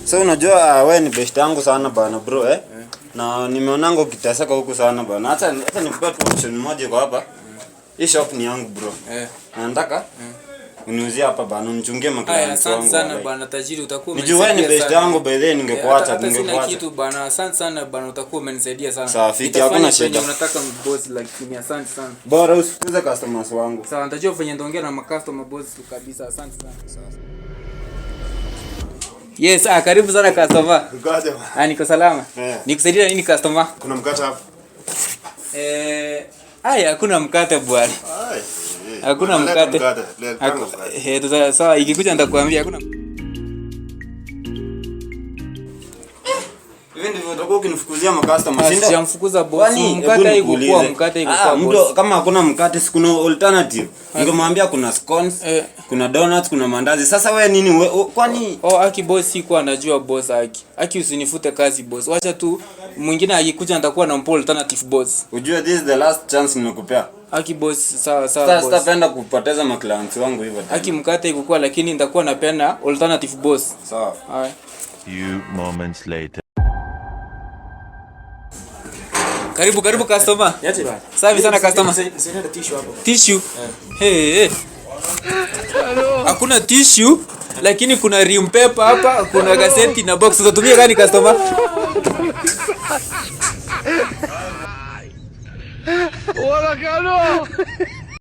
So unajua wewe ni best yangu sana bana bro Na nimeonanga ukiteseka huku sana bana. Hata nikupe tu option moja kwa hapa. Hii shop ni yangu bro. Na nataka uniuzie hapa bana, unichungie maklient wangu. Asante sana bana tajiri, utakuwa umenisaidia. Wewe ni best yangu by the way, ningekuacha. Sina kitu bana, asante sana bana, utakuwa umenisaidia sana. Sawa, fiti hakuna shida. Unataka boss lakini asante sana. Bora usipuze customers wangu. Sawa, nitajua venye nitaongea na customer boss tu kabisa. Asante sana. Sawa. Yes, karibu sana customer. Ngoja bana. Niko salama. Nikusaidia nini customer? Kuna mkate hapo? Hakuna mkate bwana. Hakuna mkate. Sawa, ikikuja nitakwambia hakuna. Hivi ndivyo utakuwa ukinifukuzia customer, si ndio? Sijamfukuza boss. Mkate haiko kwa mkate iko kwa boss. Kama hakuna mkate si kuna alternative. Ningemwambia kuna scones, kuna donuts, kuna mandazi. Sasa wewe nini? Kwani Aki boss siko anajua boss Aki usinifute kazi boss. Wacha tu mwingine akikuja nitakuwa na alternative boss. Ujue this is the last chance ninakupea. Aki boss, sawa boss. Sasa sitapenda kupoteza clients wangu hivyo. Aki mkate iko kwa, lakini nitakuwa napenda alternative boss. Sawa. Few moments later. Karibu customer. Yaje bana. Safi sana customer. Sina tissue hapo. Tissue? Hakuna tissue, lakini kuna rim paper hapa, kuna gazeti na box. Utatumia gani customer? ¡Hola, cabrón!